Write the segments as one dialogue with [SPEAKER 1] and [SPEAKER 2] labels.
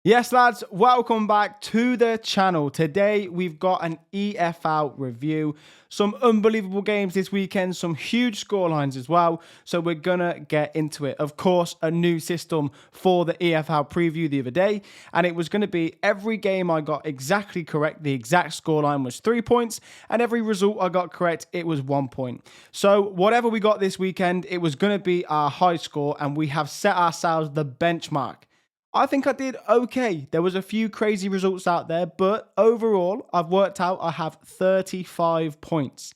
[SPEAKER 1] Yes, lads, welcome back to the channel. Today, we've got an EFL review. Some unbelievable games this weekend, some huge scorelines as well. So we're going to get into it. Of course, a new system for the EFL preview the other day. And it was going to be every game I got exactly correct. The exact scoreline was 3 points. And every result I got correct, it was 1 point. So whatever we got this weekend, it was going to be our high score. And we have set ourselves the benchmark. I think I did okay. There was a few crazy results out there, but overall, I've worked out I have 35 points.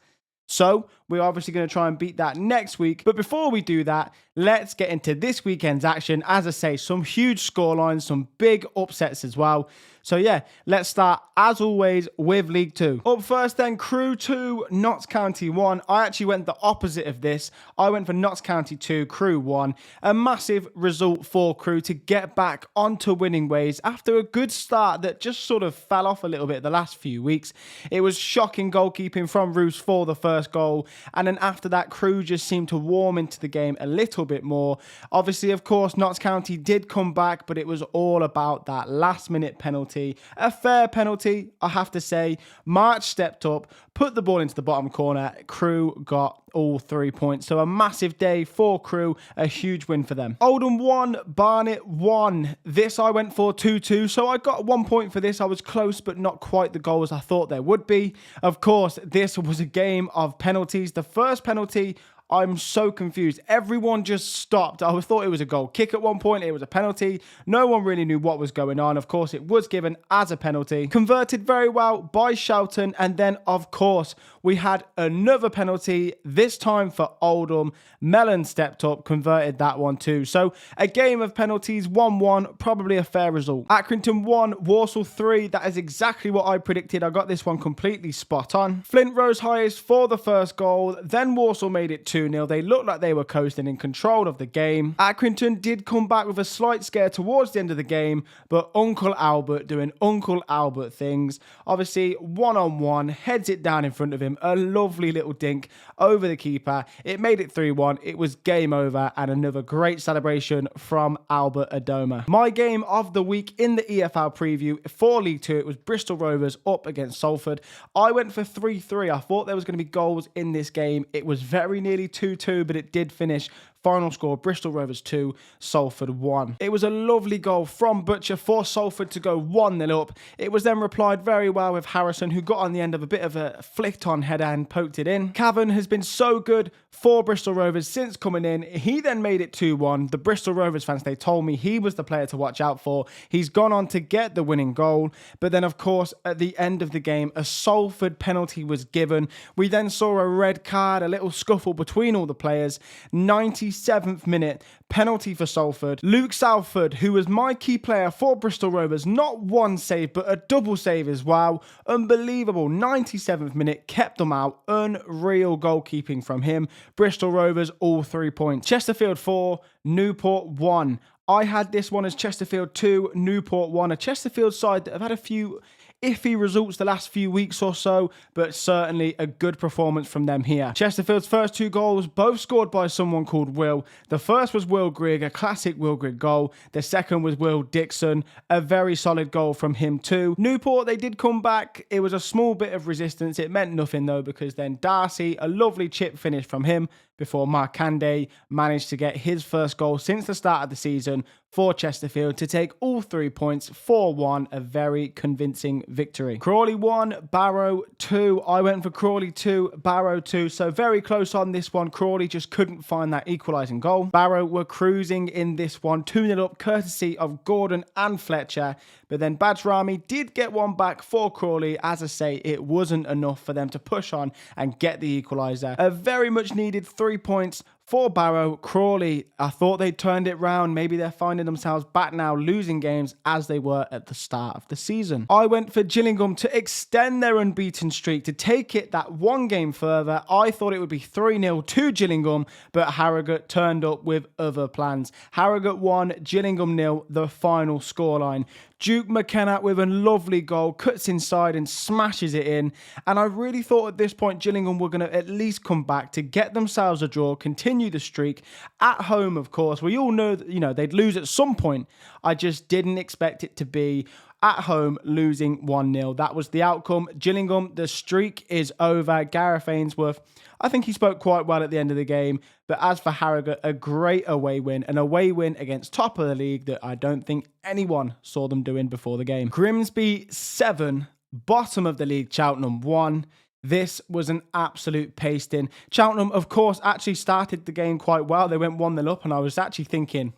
[SPEAKER 1] So we're obviously going to try and beat that next week. But before we do that, let's get into this weekend's action. As I say, some huge scorelines, some big upsets as well. So yeah, let's start as always with League 2. Up first then, Crewe 2, Notts County 1. I actually went the opposite of this. I went for Notts County 2, Crewe 1. A massive result for Crewe to get back onto winning ways after a good start that just sort of fell off a little bit the last few weeks. It was shocking goalkeeping from Roos for the first goal. And then after that, Crewe just seemed to warm into the game a little bit more. Obviously, of course, Notts County did come back, but it was all about that last minute penalty. A fair penalty, I have to say. March stepped up, put the ball into the bottom corner. Crewe got all 3 points. So a massive day for Crewe, a huge win for them. Oldham 1, Barnet 1. This I went for 2-2, so I got 1 point for this. I was close, but not quite the goals I thought there would be. Of course, this was a game of penalties. The first penalty, I'm so confused. Everyone just stopped. I thought it was a goal kick at one point. It was a penalty. No one really knew what was going on. Of course, it was given as a penalty. Converted very well by Shelton. And then, of course, we had another penalty, this time for Oldham. Mellon stepped up, converted that one too. So a game of penalties, 1-1, probably a fair result. Accrington 1, Walsall 3. That is exactly what I predicted. I got this one completely spot on. Flint rose highest for the first goal. Then Walsall made it 2-0. They looked like they were coasting in control of the game. Accrington did come back with a slight scare towards the end of the game, but Uncle Albert doing Uncle Albert things. Obviously, one-on-one, heads it down in front of him. A lovely little dink over the keeper. It made it 3-1. It was game over, and another great celebration from Albert Adoma. My game of the week in the EFL preview for League 2, it was Bristol Rovers up against Salford. I went for 3-3. I thought there was going to be goals in this game. It was very nearly 2-2, but it did finish. Final score, Bristol Rovers 2, Salford 1. It was a lovely goal from Butcher for Salford to go 1-0 up. It was then replied very well with Harrison, who got on the end of a bit of a flicked on header and poked it in. Cavan has been so good for Bristol Rovers since coming in. He then made it 2-1. The Bristol Rovers fans, they told me he was the player to watch out for. He's gone on to get the winning goal. But then, of course, at the end of the game, a Salford penalty was given. We then saw a red card, a little scuffle between all the players. 97th minute, penalty for Salford. Luke Salford, who was my key player for Bristol Rovers, not one save, but a double save as well. Unbelievable. 97th minute, kept them out. Unreal goalkeeping from him. Bristol Rovers, all 3 points. Chesterfield 4, Newport 1. I had this one as Chesterfield 2, Newport 1. A Chesterfield side that have had a few iffy results the last few weeks or so, but certainly a good performance from them here. Chesterfield's first 2 goals, both scored by someone called Will. The first was Will Grigg, a classic Will Grigg goal. The second was Will Dixon, a very solid goal from him too. Newport, they did come back. It was a small bit of resistance. It meant nothing though, because then Darcy, a lovely chip finish from him before Markande managed to get his first goal since the start of the season for Chesterfield to take all 3 points, 4-1, a very convincing victory. Crawley 1, Barrow 2. I went for Crawley 2, Barrow 2, so very close on this one. Crawley just couldn't find that equalising goal. Barrow were cruising in this one, 2-0 up, courtesy of Gordon and Fletcher, but then Bajrami did get one back for Crawley. As I say, it wasn't enough for them to push on and get the equaliser. A very much needed 3 points for Barrow. Crawley, I thought they turned it round. Maybe they're finding themselves back now, losing games as they were at the start of the season. I went for Gillingham to extend their unbeaten streak, to take it that one game further. I thought it would be 3-0 to Gillingham, but Harrogate turned up with other plans. Harrogate 1, Gillingham 0, the final scoreline. Duke McKenna with a lovely goal, cuts inside and smashes it in. And I really thought at this point Gillingham were going to at least come back to get themselves a draw, continue continue the streak. At home, of course, we all know that, they'd lose at some point. I just didn't expect it to be at home losing 1-0. That was the outcome. Gillingham, the streak is over. Gareth Ainsworth, I think he spoke quite well at the end of the game. But as for Harrogate, a great away win. An away win against top of the league that I don't think anyone saw them doing before the game. Grimsby 7, bottom of the league, Cheltenham 1. This was an absolute pasting. Cheltenham, of course, actually started the game quite well. They went 1-0 up, and I was actually thinking,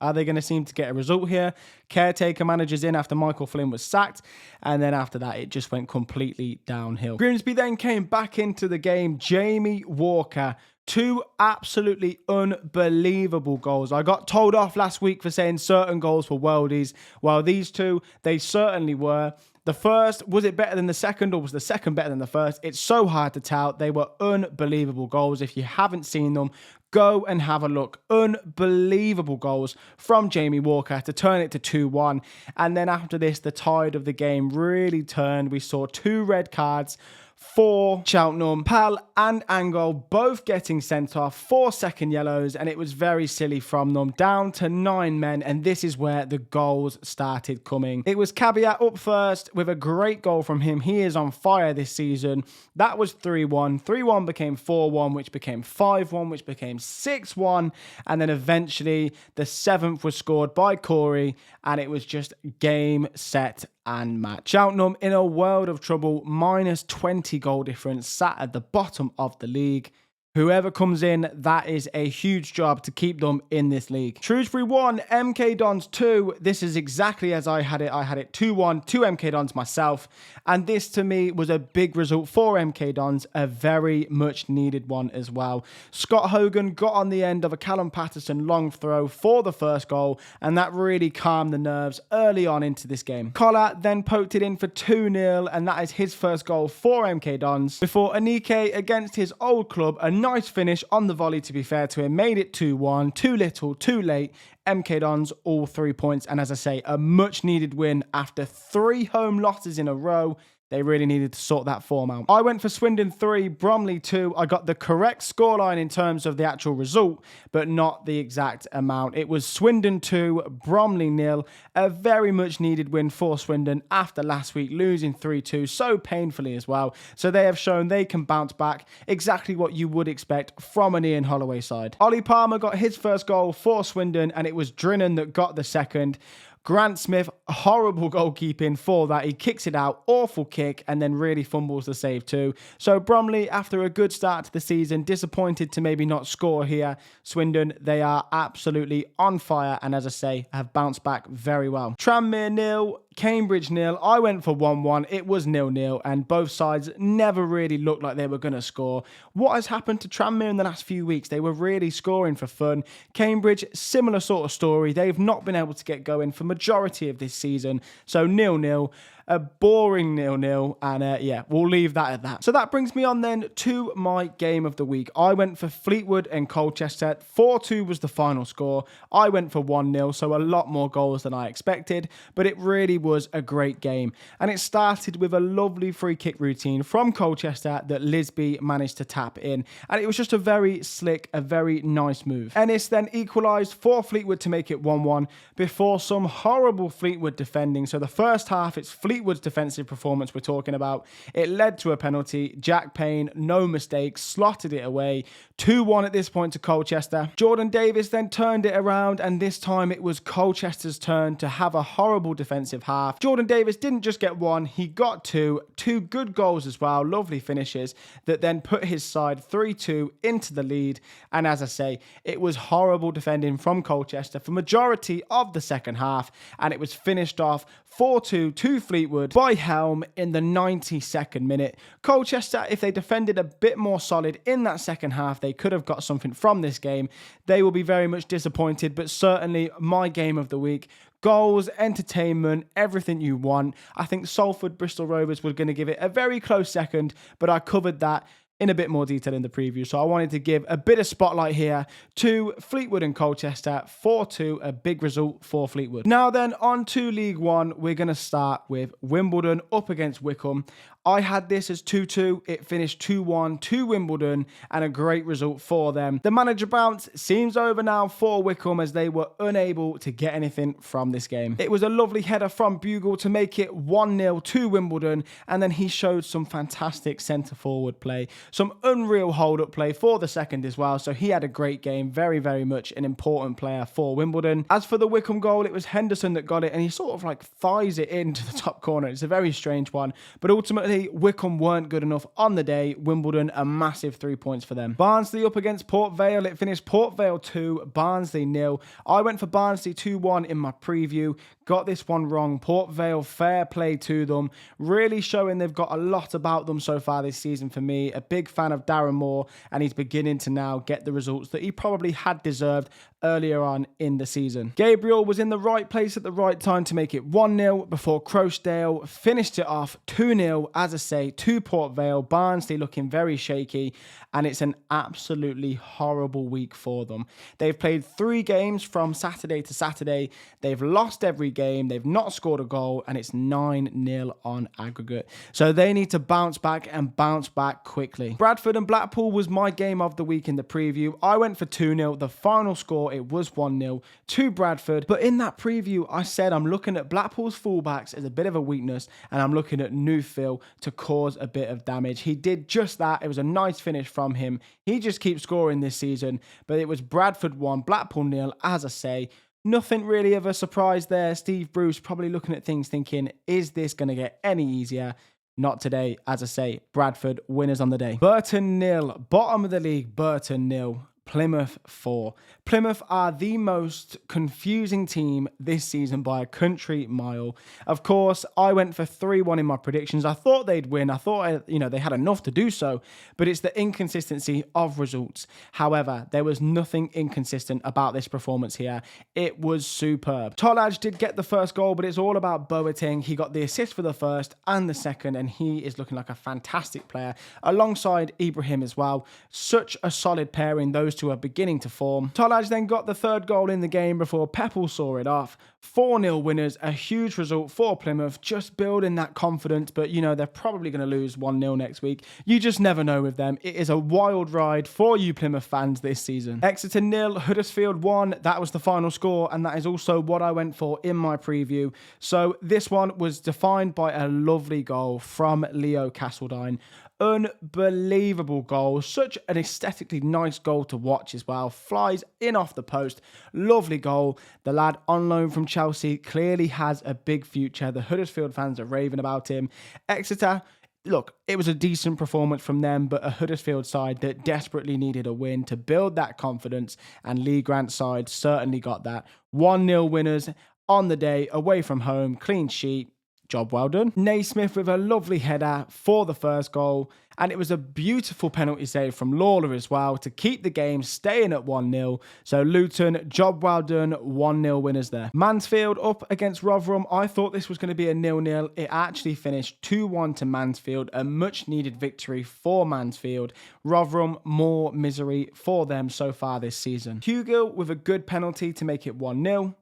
[SPEAKER 1] are they going to seem to get a result here? Caretaker managers in after Michael Flynn was sacked, and then after that, it just went completely downhill. Grimsby then came back into the game. Jamie Walker, 2 absolutely unbelievable goals. I got told off last week for saying certain goals were worldies. Well, these 2, they certainly were. The first, was it better than the second, or was the second better than the first? It's so hard to tell. They were unbelievable goals. If you haven't seen them, go and have a look. Unbelievable goals from Jamie Walker to turn it to 2-1. And then after this, the tide of the game really turned. We saw 2 red cards for Cheltenham. Pal and Angol both getting sent off, 4 second yellows, and it was very silly from them. Down to 9 men, and this is where the goals started coming. It was Caveat up first with a great goal from him. He is on fire this season. That was 3-1. 3-1 became 4-1, which became 5-1, which became 6-1, and then eventually the 7th was scored by Corey, and it was just game, set, and match. Cheltenham in a world of trouble, minus 20 goal difference, sat at the bottom of the league. Whoever comes in, that is a huge job to keep them in this league. Shrewsbury 1, MK Dons 2. This is exactly as I had it. I had it 2-1 to MK Dons myself. And this to me was a big result for MK Dons, a very much needed one as well. Scott Hogan got on the end of a Callum Patterson long throw for the first goal, and that really calmed the nerves early on into this game. Collar then poked it in for 2-0, and that is his first goal for MK Dons. Before Anike against his old club, a nice finish on the volley, to be fair to him, made it 2-1. Too little, too late. MK Dons all 3 points, and as I say, a much needed win after 3 home losses in a row. They really needed to sort that form out. I went for Swindon 3, Bromley 2. I got the correct scoreline in terms of the actual result, but not the exact amount. It was Swindon 2, Bromley 0. A very much needed win for Swindon after last week losing 3-2 so painfully as well. So they have shown they can bounce back, exactly what you would expect from an Ian Holloway side. Ollie Palmer got his first goal for Swindon, and it was Drinnan that got the second. Grant Smith, horrible goalkeeping for that. He kicks it out, awful kick, and then really fumbles the save too. So Bromley, after a good start to the season, disappointed to maybe not score here. Swindon, they are absolutely on fire, and as I say, have bounced back very well. Tranmere 0, Cambridge 0. I went for 1-1. It was 0-0, and both sides never really looked like they were going to score. What has happened to Tranmere in the last few weeks? They were really scoring for fun. Cambridge, similar sort of story. They've not been able to get going for majority of this season. So 0-0. A boring 0-0, and yeah, we'll leave that at that. So that brings me on then to my game of the week. I went for Fleetwood and Colchester. 4-2 was the final score. I went for 1-0, so a lot more goals than I expected, but it really was a great game. And it started with a lovely free kick routine from Colchester that Lisby managed to tap in. And it was just a very slick, a very nice move. Ennis then equalised for Fleetwood to make it 1-1 before some horrible Fleetwood defending. So the first half, it's Fleetwood's defensive performance we're talking about. It led to a penalty. Jack Payne, no mistake, slotted it away. 2-1 at this point to Colchester. Jordan Davis then turned it around, and this time it was Colchester's turn to have a horrible defensive half. Jordan Davis didn't just get one, he got two good goals as well, lovely finishes that then put his side 3-2 into the lead. And as I say, it was horrible defending from Colchester for majority of the second half, and it was finished off 4-2 to Fleetwood by Helm in the 92nd minute. Colchester, if they defended a bit more solid in that second half, they could have got something from this game. They will be very much disappointed, but certainly my game of the week. Goals, entertainment, everything you want. I think Salford Bristol Rovers were going to give it a very close second, but I covered that in a bit more detail in the preview. So I wanted to give a bit of spotlight here to Fleetwood and Colchester. 4-2, a big result for Fleetwood. Now then, on to League One. We're going to start with Wimbledon up against Wickham. I had this as 2-2. It finished 2-1 to Wimbledon, and a great result for them. The manager bounce seems over now for Wycombe, as they were unable to get anything from this game. It was a lovely header from Bugle to make it 1-0 to Wimbledon, and then he showed some fantastic centre forward play, some unreal hold-up play for the second as well. So he had a great game, very, very much an important player for Wimbledon. As for the Wycombe goal, it was Henderson that got it, and he sort of like thighs it into the top corner. It's a very strange one, but ultimately Wycombe weren't good enough on the day. Wimbledon, a massive 3 points for them. Barnsley up against Port Vale. It finished Port Vale 2, Barnsley 0. I went for Barnsley 2-1 in my preview. Got this one wrong. Port Vale, fair play to them. Really showing they've got a lot about them so far this season for me. A big fan of Darren Moore, and he's beginning to now get the results that he probably had deserved earlier on in the season. Gabriel was in the right place at the right time to make it 1-0 before Crochdale finished it off 2-0, as I say, to Port Vale. Barnsley looking very shaky, and it's an absolutely horrible week for them. They've played 3 games from Saturday to Saturday. They've lost every game. They've not scored a goal, and it's 9-0 on aggregate. So they need to bounce back and bounce back quickly. Bradford and Blackpool was my game of the week in the preview. I went for 2-0. The final score, it was 1-0 to Bradford. But in that preview, I said I'm looking at Blackpool's fullbacks as a bit of a weakness, and I'm looking at Newfield to cause a bit of damage. He did just that. It was a nice finish from him. He just keeps scoring this season. But it was Bradford 1, Blackpool 0, as I say. Nothing really of a surprise there. Steve Bruce probably looking at things thinking, is this going to get any easier? Not today. As I say, Bradford winners on the day. Burton 0, bottom of the league, Burton 0. Plymouth 4. Plymouth are the most confusing team this season by a country mile. Of course, I went for 3-1 in my predictions. I thought they'd win. I thought, they had enough to do so, but it's the inconsistency of results. However, there was nothing inconsistent about this performance here. It was superb. Tolaj did get the first goal, but it's all about Boateng. He got the assist for the first and the second, and he is looking like a fantastic player alongside Ibrahim as well. Such a solid pairing. Those two are beginning to form. Tolaj then got the third goal in the game before Peppel saw it off. 4-0 winners, a huge result for Plymouth, just building that confidence, but they're probably going to lose 1-0 next week. You just never know with them. It is a wild ride for you Plymouth fans this season. Exeter 0, Huddersfield 1, that was the final score, and that is also what I went for in my preview. So this one was defined by a lovely goal from Leo Castledine. Unbelievable goal. Such an aesthetically nice goal to watch as well. Flies in off the post. Lovely goal. The lad on loan from Chelsea clearly has a big future. The Huddersfield fans are raving about him. Exeter, look, it was a decent performance from them, but a Huddersfield side that desperately needed a win to build that confidence, and Lee Grant's side certainly got that. 1-0 winners on the day, away from home, clean sheet. Job well done. Naismith with a lovely header for the first goal, and it was a beautiful penalty save from Lawler as well to keep the game staying at 1-0. So Luton, job well done, 1-0 winners there. Mansfield up against Rotherham. I thought this was going to be a 0-0. It actually finished 2-1 to Mansfield, a much needed victory for Mansfield. Rotherham, more misery for them so far this season. Hugill with a good penalty to make it 1-0.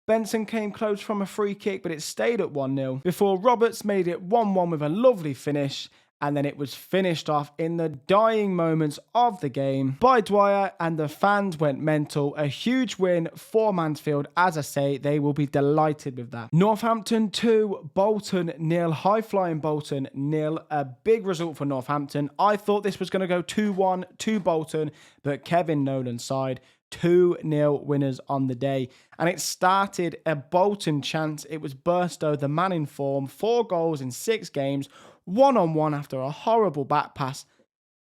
[SPEAKER 1] Benson came close from a free kick, but it stayed at 1-0 before Roberts made it 1-1 with a lovely finish, and then it was finished off in the dying moments of the game by Dwyer, and the fans went mental. A huge win for Mansfield. As I say, they will be delighted with that. Northampton 2, Bolton 0, high-flying Bolton 0. A big result for Northampton. I thought this was going to go 2-1 to Bolton, but Kevin Nolan's side 2-0 winners on the day. And it started a Bolton chance. It was Burstow, the man in form, 4 goals in 6 games, 1-on-1 after a horrible back pass.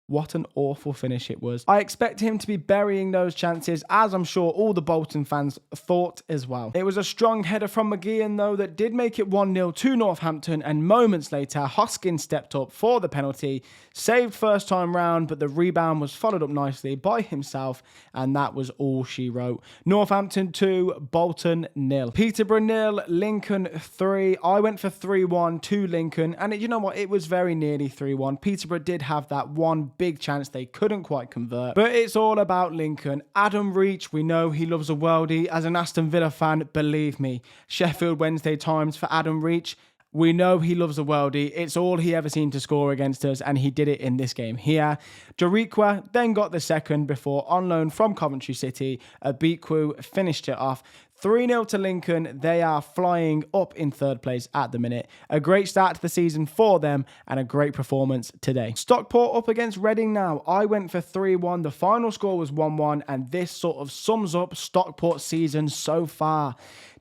[SPEAKER 1] What an awful finish it was. I expect him to be burying those chances, as I'm sure all the Bolton fans thought as well. It was a strong header from McGeehan, though, that did make it 1-0 to Northampton, and moments later, Hoskins stepped up for the penalty, saved first time round, but the rebound was followed up nicely by himself, and that was all she wrote. Northampton 2, Bolton 0. Peterborough 0, Lincoln 3. I went for 3-1 to Lincoln, and you know what? It was very nearly 3-1. Peterborough did have that one big chance they couldn't quite convert, but it's all about Lincoln. Adam Reach, we know he loves a worldie. As an Aston Villa fan, believe me, Sheffield Wednesday times for Adam Reach. We know he loves a worldie. It's all he ever seemed to score against us, and he did it in this game here. Jariqua then got the second before, on loan from Coventry City, Abiku finished it off. 3-0 to Lincoln. They are flying up in third place at the minute. A great start to the season for them and a great performance today. Stockport up against Reading now. I went for 3-1. The final score was 1-1, and this sort of sums up Stockport's season so far.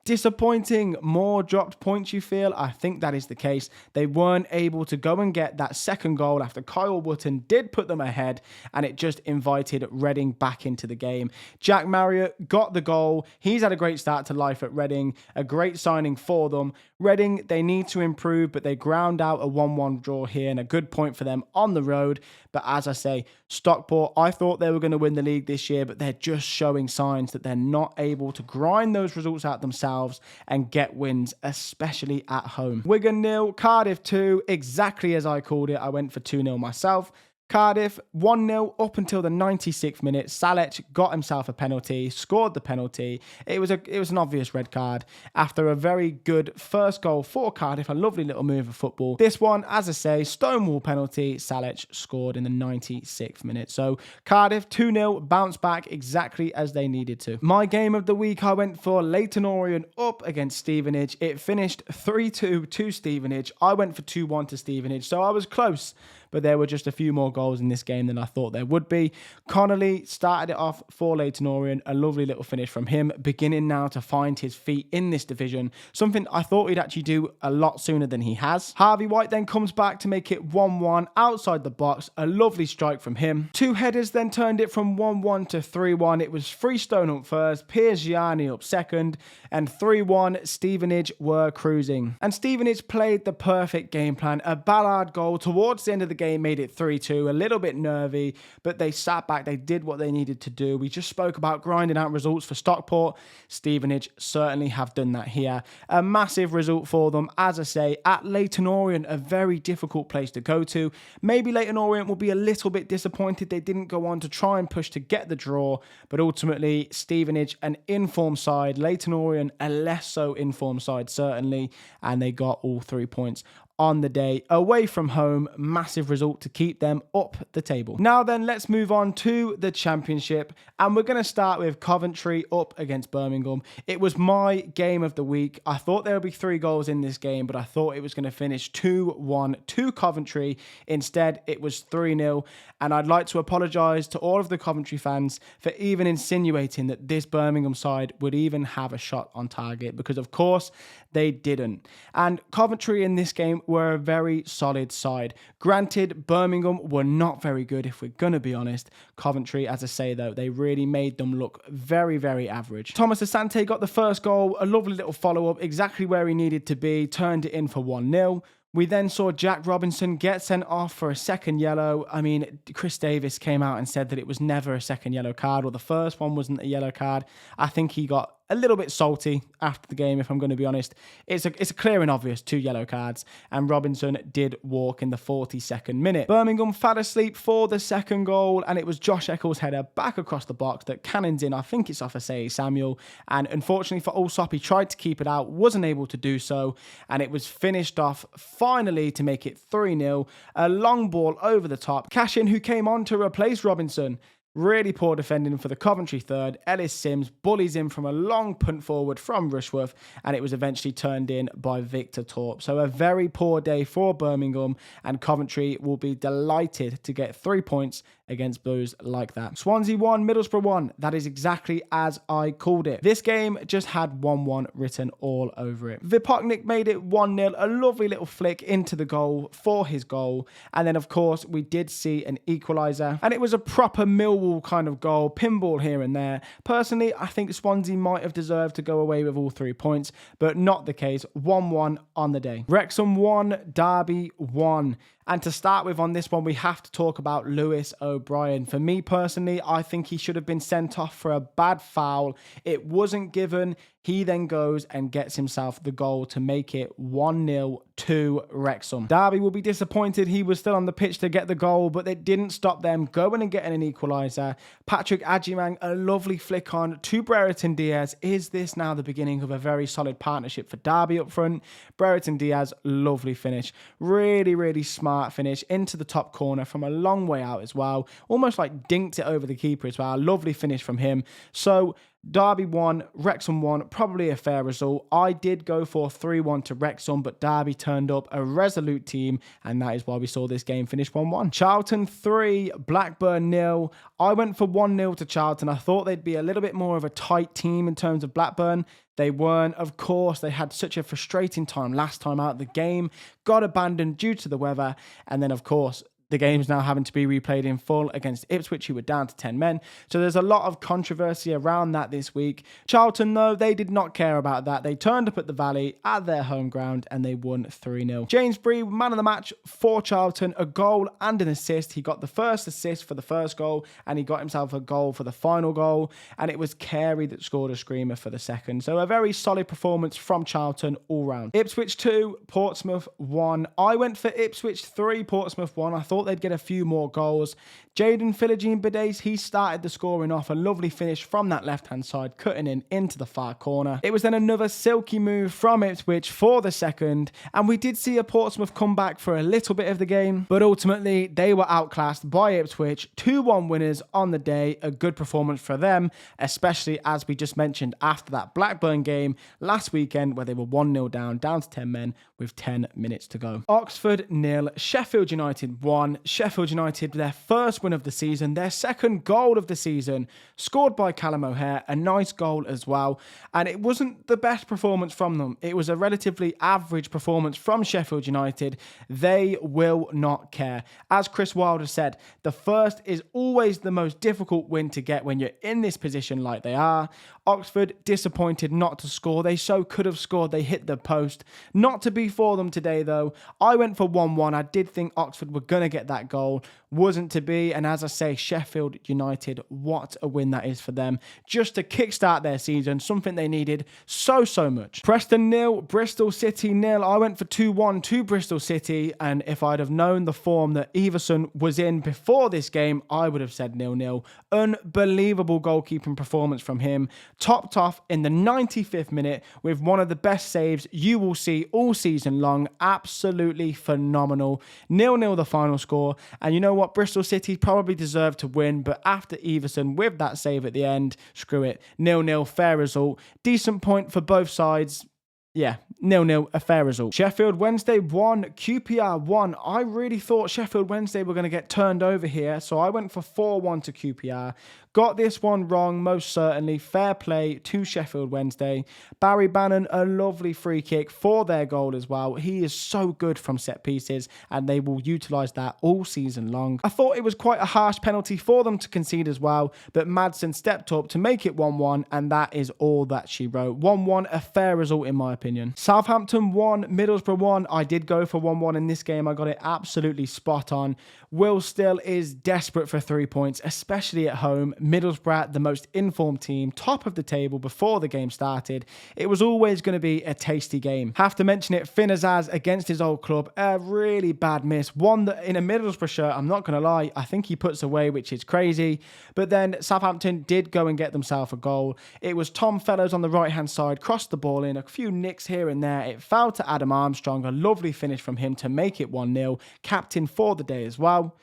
[SPEAKER 1] Disappointing, more dropped points you feel? I think that is the case. They weren't able to go and get that second goal after Kyle Wootton did put them ahead, and it just invited Reading back into the game. Jack Marriott got the goal. He's had a great start to life at Reading, a great signing for them. Reading, they need to improve, but they ground out a 1-1 draw here and a good point for them on the road. But as I say, Stockport, I thought they were going to win the league this year, but they're just showing signs that they're not able to grind those results out themselves and get wins, especially at home. Wigan 0, Cardiff 2, exactly as I called it. I went for 2-0 myself. Cardiff 1-0 up until the 96th minute. Salech got himself a penalty, scored the penalty. It was an obvious red card after a very good first goal for Cardiff. A lovely little move of football. This one, as I say, stonewall penalty. Salech scored in the 96th minute. So Cardiff 2-0, bounced back exactly as they needed to. My game of the week, I went for Leyton Orient up against Stevenage. It finished 3-2 to Stevenage. I went for 2-1 to Stevenage, so I was close, but there were just a few more goals in this game than I thought there would be. Connolly started it off for Leyton Orient. A lovely little finish from him, beginning now to find his feet in this division, something I thought he'd actually do a lot sooner than he has. Harvey White then comes back to make it 1-1 outside the box. A lovely strike from him. Two headers then turned it from 1-1 to 3-1. It was Freestone up first, Piers Gianni up second, and 3-1, Stevenage were cruising. And Stevenage played the perfect game plan. A Ballard goal towards the end of the game made it 3-2, a little bit nervy, but they sat back, they did what they needed to do. We just spoke about grinding out results for Stockport. Stevenage certainly have done that here. A massive result for them, as I say, at Leyton Orient, a very difficult place to go to. Maybe Leyton Orient will be a little bit disappointed they didn't go on to try and push to get the draw, but ultimately Stevenage, an informed side, Leyton Orient, a less so informed side certainly, and they got all 3 points on the day away from home. Massive result to keep them up the table. Now then, let's move on to the Championship, and we're going to start with Coventry up against Birmingham. It was my game of the week. I thought there would be 3 goals in this game, but I thought it was going to finish 2-1 to Coventry. Instead, it was 3-0, and I'd like to apologise to all of the Coventry fans for even insinuating that this Birmingham side would even have a shot on target, because of course they didn't. And Coventry in this game were a very solid side. Granted, Birmingham were not very good, if we're going to be honest. Coventry, as I say though, they really made them look very, very average. Thomas Asante got the first goal, a lovely little follow-up, exactly where he needed to be, turned it in for 1-0. We then saw Jack Robinson get sent off for a second yellow. I mean, Chris Davis came out and said that it was never a second yellow card, or the first one wasn't a yellow card. I think he got a little bit salty after the game, if I'm going to be honest. It's a clear and obvious 2 yellow cards, and Robinson did walk in the 42nd minute. Birmingham fell asleep for the second goal, and it was Josh Eccles' header back across the box that cannons in. I think it's off Asai Samuel, and unfortunately for Allsop, he tried to keep it out, wasn't able to do so, and it was finished off finally to make it 3-0. A long ball over the top. Cashin, who came on to replace Robinson, really poor defending for the Coventry third. Ellis Sims bullies him from a long punt forward from Rushworth, and it was eventually turned in by Victor Torp. So a very poor day for Birmingham, and Coventry will be delighted to get 3 points against Blues like that. Swansea 1, Middlesbrough 1. That is exactly as I called it. This game just had 1-1 written all over it. Vipoknik made it 1-0, a lovely little flick into the goal for his goal. And then, of course, we did see an equaliser, and it was a proper Millwall kind of goal, pinball here and there. Personally, I think Swansea might have deserved to go away with all 3 points, but not the case. 1-1 on the day. Wrexham 1, Derby 1. And to start with on this one, we have to talk about Lewis O'Brien. For me personally, I think he should have been sent off for a bad foul. It wasn't given. He then goes and gets himself the goal to make it 1-0 to Wrexham. Derby will be disappointed he was still on the pitch to get the goal, but it didn't stop them going and getting an equaliser. Patrick Adjimang, a lovely flick on to Brereton Diaz. Is this now the beginning of a very solid partnership for Derby up front? Brereton Diaz, lovely finish. Really, really smart finish into the top corner from a long way out as well. Almost like dinked it over the keeper as well. Lovely finish from him. So Derby won, Wrexham won, probably a fair result. I did go for 3-1 to Wrexham, but Derby turned up a resolute team, and that is why we saw this game finish 1-1. Charlton 3, Blackburn 0. I went for 1-0 to Charlton. I thought they'd be a little bit more of a tight team in terms of Blackburn. They weren't. Of course, they had such a frustrating time last time out. The game got abandoned due to the weather, and then, of course, the game's now having to be replayed in full against Ipswich, who were down to 10 men. So there's a lot of controversy around that this week. Charlton, though, they did not care about that. They turned up at the Valley at their home ground and they won 3-0. James Bree, man of the match for Charlton, a goal and an assist. He got the first assist for the first goal and he got himself a goal for the final goal. And it was Carey that scored a screamer for the second. So a very solid performance from Charlton all round. Ipswich 2, Portsmouth 1. I went for Ipswich 3, Portsmouth 1. I thought they'd get a few more goals. Jaden Philogene Bidace, he started the scoring off. A lovely finish from that left-hand side, cutting in into the far corner. It was then another silky move from Ipswich for the second, and we did see a Portsmouth come back for a little bit of the game, but ultimately they were outclassed by Ipswich. 2-1 winners on the day, a good performance for them, especially as we just mentioned after that Blackburn game last weekend where they were 1-0 down to 10 men with 10 minutes to go. Oxford 0, Sheffield United 1. Sheffield United, their first win of the season, their second goal of the season, scored by Callum O'Hare, a nice goal as well. And it wasn't the best performance from them. It was a relatively average performance from Sheffield United. They will not care. As Chris Wilder said, the first is always the most difficult win to get when you're in this position like they are. Oxford disappointed not to score. They so could have scored. They hit the post. Not to be for them today, though. I went for 1-1. I did think Oxford were going to get that goal. Wasn't to be. And as I say, Sheffield United, what a win that is for them. Just to kickstart their season, something they needed so much. Preston 0, Bristol City 0. I went for 2-1 to Bristol City. And if I'd have known the form that Everson was in before this game, I would have said 0-0. Unbelievable goalkeeping performance from him. Topped off in the 95th minute with one of the best saves you will see all season long. Absolutely phenomenal. 0-0 the final score. And you know what? Bristol City probably deserved to win, but after Everson with that save at the end, screw it. 0-0, fair result. Decent point for both sides. Yeah, 0-0, a fair result. Sheffield Wednesday 1, QPR 1. I really thought Sheffield Wednesday were going to get turned over here, so I went for 4-1 to QPR. Got this one wrong, most certainly. Fair play to Sheffield Wednesday. Barry Bannon, a lovely free kick for their goal as well. He is so good from set pieces, and they will utilise that all season long. I thought it was quite a harsh penalty for them to concede as well, but Madsen stepped up to make it 1-1, and that is all that she wrote. 1-1, a fair result in my opinion. Southampton 1, Middlesbrough 1. I did go for 1-1 in this game. I got it absolutely spot on. Will still is desperate for 3 points, especially at home. Middlesbrough, the most informed team, top of the table before the game started. It was always going to be a tasty game. Have to mention it, Finn Azaz against his old club, a really bad miss. One that in a Middlesbrough shirt, I'm not going to lie, I think he puts away, which is crazy. But then Southampton did go and get themselves a goal. It was Tom Fellows on the right-hand side, crossed the ball in, a few nicks here and there. It fell to Adam Armstrong, a lovely finish from him to make it 1-0. Captain for the day as well.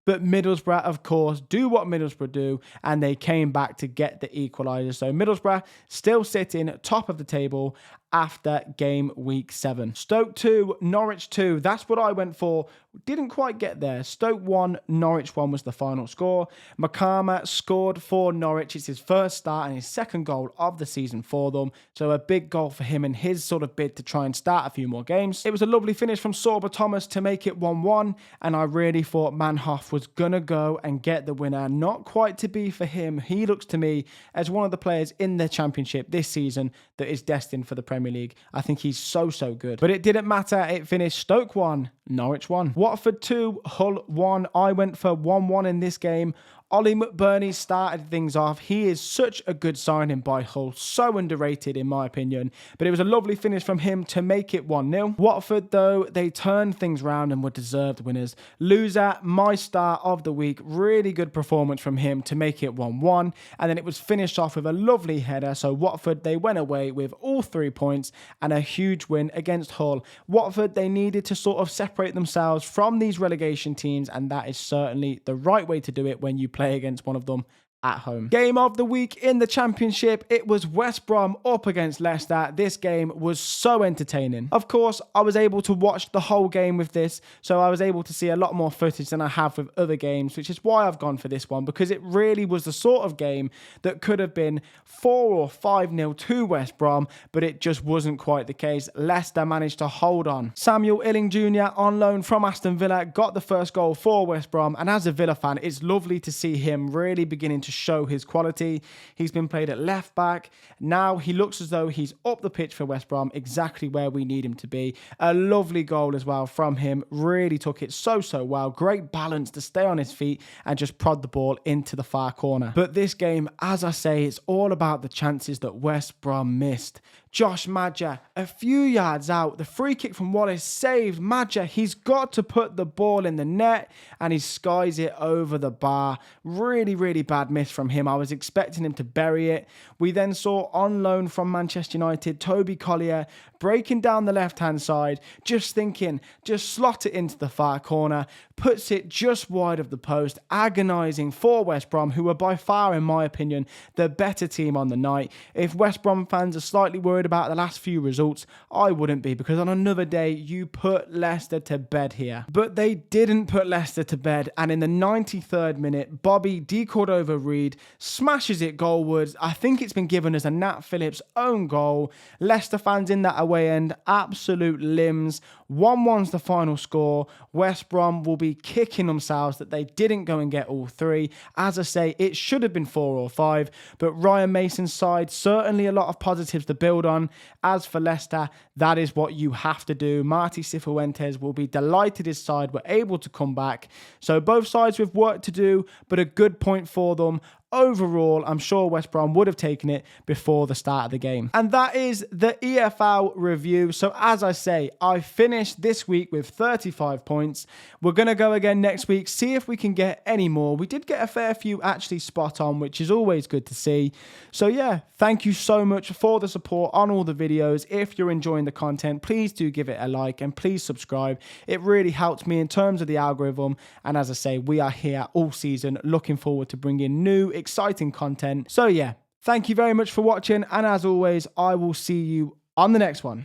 [SPEAKER 1] But Middlesbrough, of course, do what Middlesbrough do, and they came back to get the equaliser. So Middlesbrough still sitting top of the table after game week 7. Stoke 2, Norwich 2. That's what I went for. Didn't quite get there. Stoke 1, Norwich 1 was the final score. Makama scored for Norwich. It's his first start and his second goal of the season for them. So a big goal for him in his sort of bid to try and start a few more games. It was a lovely finish from Sorba Thomas to make it 1-1. And I really thought Manhoff was going to go and get the winner. Not quite to be for him. He looks to me as one of the players in the Championship this season that is destined for the Premier League. I think he's so good. But it didn't matter. It finished Stoke 1, Norwich 1. Watford 2, Hull 1. I went for 1-1 in this game. Ollie McBurney started things off. He is such a good signing by Hull, so underrated in my opinion, but it was a lovely finish from him to make it 1-0. Watford though, they turned things round and were deserved winners. Loser, my star of the week, really good performance from him to make it 1-1, and then it was finished off with a lovely header, so Watford, they went away with all 3 points and a huge win against Hull. Watford, they needed to sort of separate themselves from these relegation teams, and that is certainly the right way to do it when you play against one of them at home. Game of the week in the Championship, it was West Brom up against Leicester. This game was so entertaining. Of course, I was able to watch the whole game with this, so I was able to see a lot more footage than I have with other games, which is why I've gone for this one, because it really was the sort of game that could have been 4 or 5-0 to West Brom, but it just wasn't quite the case. Leicester managed to hold on. Samuel Illing Jr. on loan from Aston Villa got the first goal for West Brom, and as a Villa fan, it's lovely to see him really beginning to show his quality. He's been played at left back. Now he looks as though he's up the pitch for West Brom, exactly where we need him to be. A lovely goal as well from him. Really took it so well. Great balance to stay on his feet and just prod the ball into the far corner. But this game, as I say, it's all about the chances that West Brom missed. Josh Maja, a few yards out, the free kick from Wallace saved. Maja, he's got to put the ball in the net and he skies it over the bar. Really bad miss from him. I was expecting him to bury it. We then saw on loan from Manchester United, Toby Collier breaking down the left-hand side, just thinking, just slot it into the far corner, puts it just wide of the post, agonising for West Brom, who were by far, in my opinion, the better team on the night. If West Brom fans are slightly worried about the last few results, I wouldn't be, because on another day, you put Leicester to bed here. But they didn't put Leicester to bed, and in the 93rd minute, Bobby De-Cordova-Reid smashes it goalwards. I think it's been given as a Nat Phillips own goal. Leicester fans in that away end, absolute limbs. 1-1's the final score. West Brom will be kicking themselves that they didn't go and get all 3. As I say, it should have been 4 or 5, but Ryan Mason's side, certainly a lot of positives to build on. As for Leicester, that is what you have to do. Marty Cifuentes will be delighted his side were able to come back. So both sides with work to do, but a good point for them. Overall, I'm sure West Brom would have taken it before the start of the game. And that is the EFL review. So as I say, I finished this week with 35 points. We're going to go again next week, see if we can get any more. We did get a fair few actually spot on, which is always good to see. So yeah, thank you so much for the support on all the videos. If you're enjoying the content, please do give it a like and please subscribe. It really helps me in terms of the algorithm. And as I say, we are here all season, looking forward to bringing new, exciting content. So yeah, thank you very much for watching, and as always, I will see you on the next one.